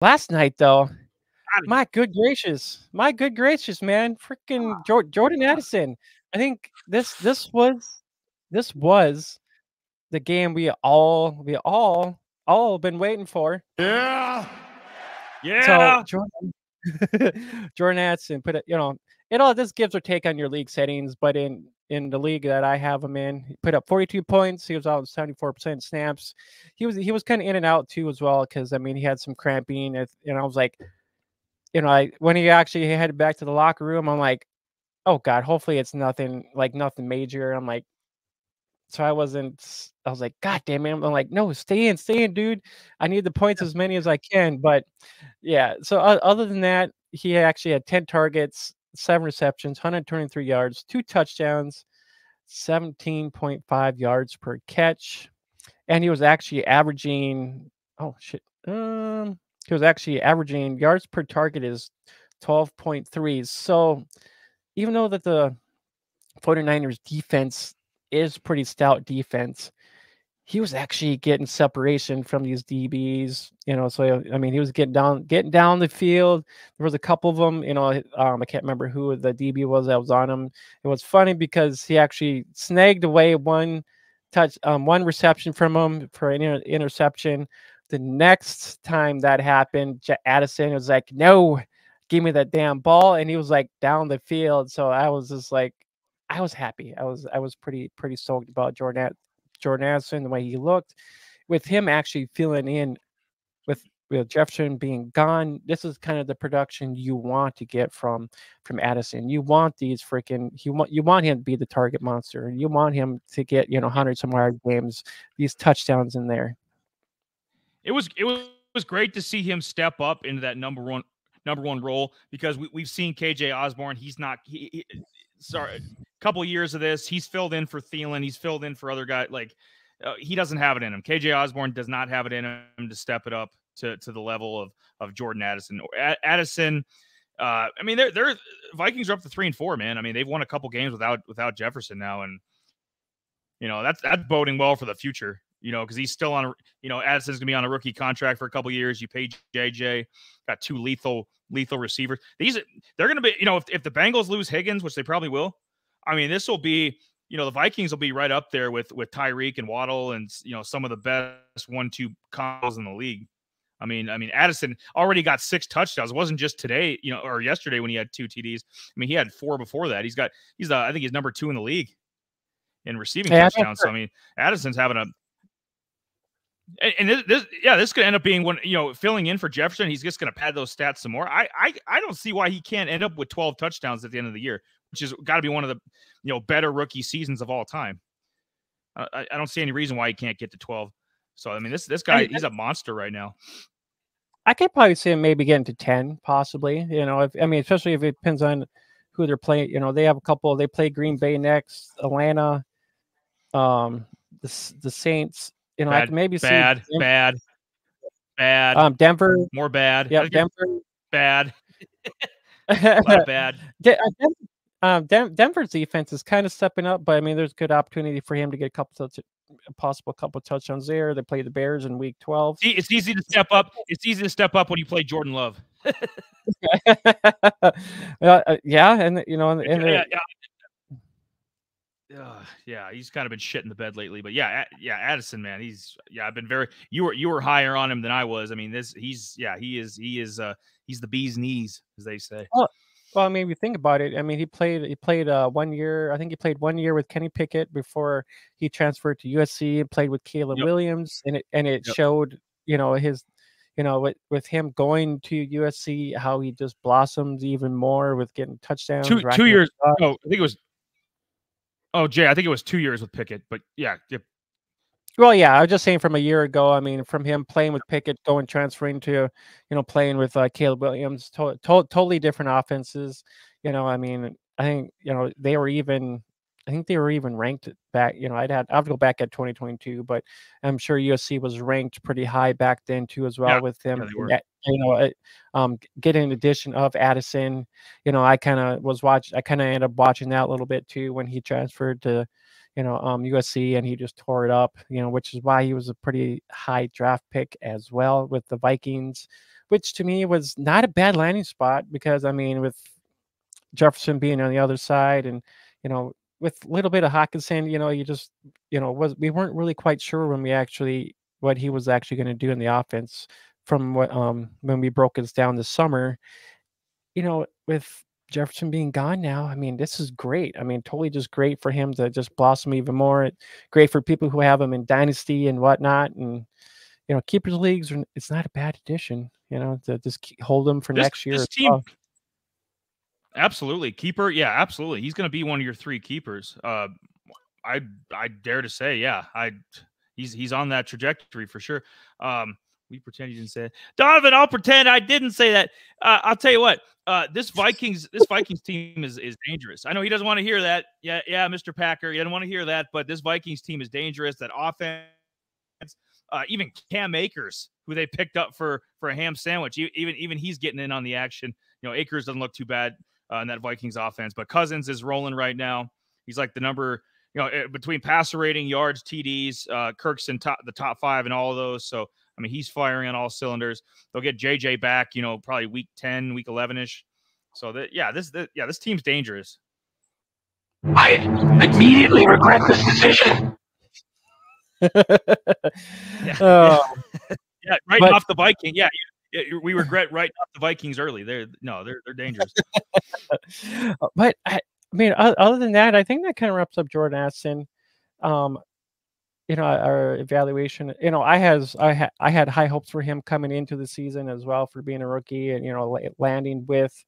Last night, though, Outta my good gracious, man, freaking Jordan Addison. I think this was the game we all been waiting for. Yeah. So Yeah. Jordan Addison put it, it all this gives or take on your league settings, but in the league that I have him in, he put up 42 points. He was out 74% snaps. He was kind of in and out too as well because I mean he had some cramping. And I was like, when he actually headed back to the locker room, I'm like, oh God, hopefully it's nothing major. I'm like, so I was like, God damn it. I'm like, no, stay in, dude. I need the points as many as I can. But yeah, so other than that, he actually had 10 targets, 7 receptions, 123 yards, 2 touchdowns, 17.5 yards per catch. And he was actually averaging, oh shit. He was actually averaging yards per target is 12.3. So even though that the 49ers defense is pretty stout defense, he was actually getting separation from these DBs, so I mean he was getting down the field. There was a couple of them, I can't remember who the DB was that was on him. It was funny because he actually snagged away one reception from him for an interception. The next time that happened, Addison was like, "No, give me that damn ball," and he was like down the field. So I was just like, I was happy. I was pretty stoked about Jordan Addison, the way he looked, with him actually filling in with Jefferson being gone. This is kind of the production you want to get from Addison. You want you want him to be the target monster. You want him to get hundreds of yard games, these touchdowns in there. It was great to see him step up into that number one role because we've seen KJ Osborne. He's not sorry, couple years of this, he's filled in for Thielen. He's filled in for other guys. Like he doesn't have it in him. KJ Osborne does not have it in him to step it up to the level of Jordan Addison. Addison. I mean, they're Vikings are up to 3-4, man. I mean, they've won a couple games without Jefferson now, and that's boding well for the future. Because he's still on. Addison's gonna be on a rookie contract for a couple years. You pay JJ, got two lethal receivers. They're gonna be. If the Bengals lose Higgins, which they probably will, I mean, this will be. The Vikings will be right up there with Tyreek and Waddle and some of the best 1-2 combos in the league. I mean, Addison already got 6 touchdowns. It wasn't just today, or yesterday when he had 2 TDs. I mean, he had 4 before that. I think he's number 2 in the league in receiving touchdowns. So I mean, Addison's having a this could end up being one, filling in for Jefferson. He's just going to pad those stats some more. I don't see why he can't end up with 12 touchdowns at the end of the year, which has got to be one of the better rookie seasons of all time. I don't see any reason why he can't get to 12. So I mean, this guy, he's a monster right now. I could probably see him maybe getting to 10, possibly. Especially if it depends on who they're playing. They have a couple. They play Green Bay next, Atlanta, the Saints. I can maybe see bad. Denver, more bad. Yeah, Denver, bad. Bad. Denver's defense is kind of stepping up, but I mean, there's good opportunity for him to get a possible couple touchdowns there. They play the Bears in Week 12. It's easy to step up. It's easy to step up when you play Jordan Love. Yeah, and yeah, he's kind of been shit in the bed lately, but yeah, Addison, man, I've been you were higher on him than I was. I mean, he's the bee's knees, as they say. Well, I mean, if you think about it, I mean, he played 1 year. I think he played 1 year with Kenny Pickett before he transferred to USC and played with Caleb Williams, and it showed, his, with him going to USC, how he just blossomed even more with getting touchdowns. 2 years. Oh, I think it was. Oh, Jay, I think it was 2 years with Pickett, but yeah. Well, yeah, I was just saying from a year ago. I mean, from him playing with Pickett, transferring to, playing with Caleb Williams, totally different offenses. I mean, I think they were even. I think they were even ranked back. I'd have to go back at 2022, but I'm sure USC was ranked pretty high back then too, as well, with them. Getting an addition of Addison. I kind of ended up watching that a little bit too when he transferred to USC, and he just tore it up. Which is why he was a pretty high draft pick as well with the Vikings, which to me was not a bad landing spot because I mean with Jefferson being on the other side, and with a little bit of Hawkinson, you just was we weren't really quite sure when we actually what he was actually going to do in the offense from what when we broke this down this summer. With Jefferson being gone now, I mean, this is great. I mean, totally just great for him to just blossom even more. Great for people who have him in dynasty and whatnot, and keepers leagues. It's not a bad addition. To just hold him for next year. This team. Well. Absolutely. Keeper. Yeah, absolutely. He's going to be one of your 3 keepers. I dare to say, yeah, he's on that trajectory for sure. We pretend you didn't say it. Donovan, I'll pretend I didn't say that. I'll tell you what, this Vikings team is dangerous. I know he doesn't want to hear that. Yeah, Mr. Packer, he doesn't want to hear that, but this Vikings team is dangerous. That offense, even Cam Akers, who they picked up for a ham sandwich, even he's getting in on the action. Akers doesn't look too bad in that Vikings offense, but Cousins is rolling right now. He's like the number, between passer rating, yards, TDs, Kirk's in the top 5 in all of those. So, I mean, he's firing on all cylinders. They'll get JJ back, probably week 10, week 11-ish. So, this team's dangerous. I immediately regret this decision. Right off the Viking. Yeah, we regret writing off the Vikings early. They're dangerous. But I mean, other than that, I think that kind of wraps up Jordan Addison. Our evaluation. I had high hopes for him coming into the season as well for being a rookie, and landing with,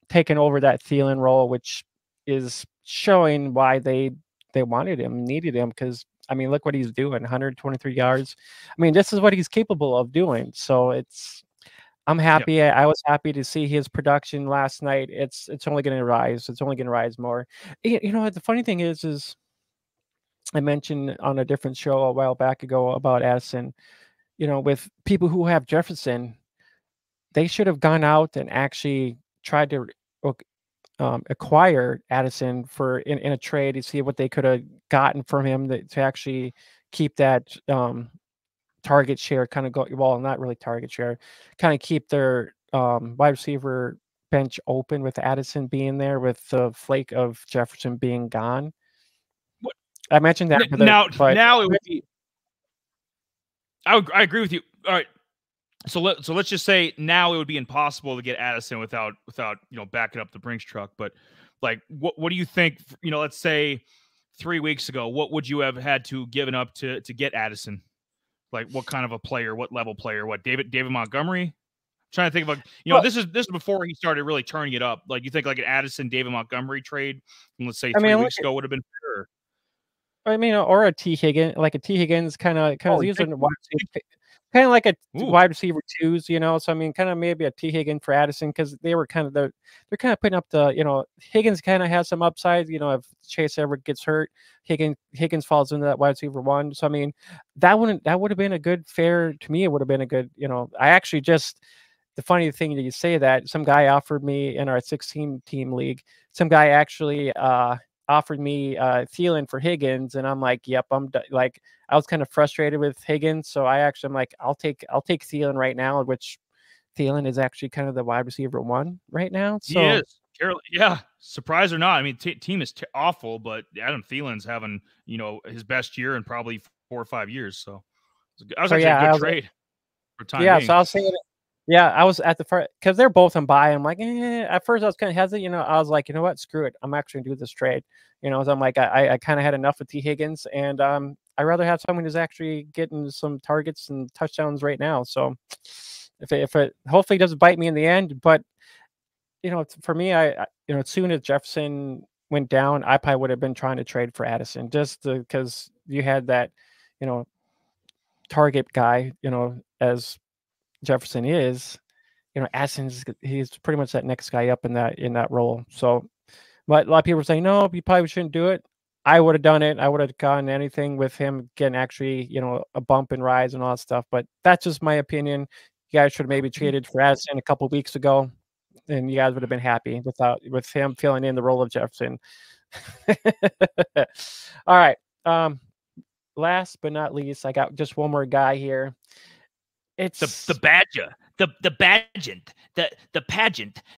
taking over that Thielen role, which is showing why they wanted him, needed him, because I mean, look what he's doing, 123 yards. I mean, this is what he's capable of doing. So I'm happy. Yep. I was happy to see his production last night. It's only going to rise. It's only going to rise more. The funny thing is I mentioned on a different show a while back ago about Addison, with people who have Jefferson, they should have gone out and actually tried to acquire Addison in a trade to see what they could have gotten from him to actually keep that target share kind of not really target share, kind of keep their wide receiver bench open with Addison being there, with the flake of Jefferson being gone. I mentioned that now it would be. I agree with you. All right. So let's just say now it would be impossible to get Addison without backing up the Brinks truck. But like, what do you think? Let's say 3 weeks ago, what would you have had to given up to get Addison? Like, what kind of a player? What level player? What David Montgomery? I'm trying to think of this is before he started really turning it up. Like, you think like an Addison David Montgomery trade from, let's say 3 weeks ago would have been better. I mean, or a T Higgins, like a T Higgins kind of using kind of like a wide receiver 2s, So I mean, kind of maybe a T Higgins for Addison, because they were kind of they're kind of putting up the Higgins kind of has some upside. If Chase ever gets hurt, Higgins falls into that wide receiver 1. So I mean, that would have been a good fair to me. It would have been a good I actually the funny thing that you say that some guy offered me in our 16-team league. Some guy actually offered me Thielen for Higgins, and I'm like, yep, like I was kind of frustrated with Higgins, so I'm like, I'll take Thielen right now, which Thielen is actually kind of the wide receiver 1 right now. So he is. Yeah, surprise or not, I mean, team is awful, but Adam Thielen's having his best year in probably 4 or 5 years. So that was actually a good trade for time being. So I was saying. Yeah, I was at the first because they're both on buy. I'm like, at first I was kind of hesitant. I was like, what, screw it. I'm actually gonna do this trade. So I'm like, I kind of had enough with T Higgins, and I'd rather have someone who's actually getting some targets and touchdowns right now. So if it hopefully doesn't bite me in the end, but for me, I as soon as Jefferson went down, I probably would have been trying to trade for Addison just because you had that, target guy, as Jefferson is, he's pretty much that next guy up in that role. So, but a lot of people are saying, no, you probably shouldn't do it. I would have done it. I would have gotten anything with him getting actually, a bump and rise and all that stuff. But that's just my opinion. You guys should have maybe traded for Addison a couple of weeks ago, and you guys would have been happy with him filling in the role of Jefferson. All right. Last but not least, I got just one more guy here. It's the badger, the pageant,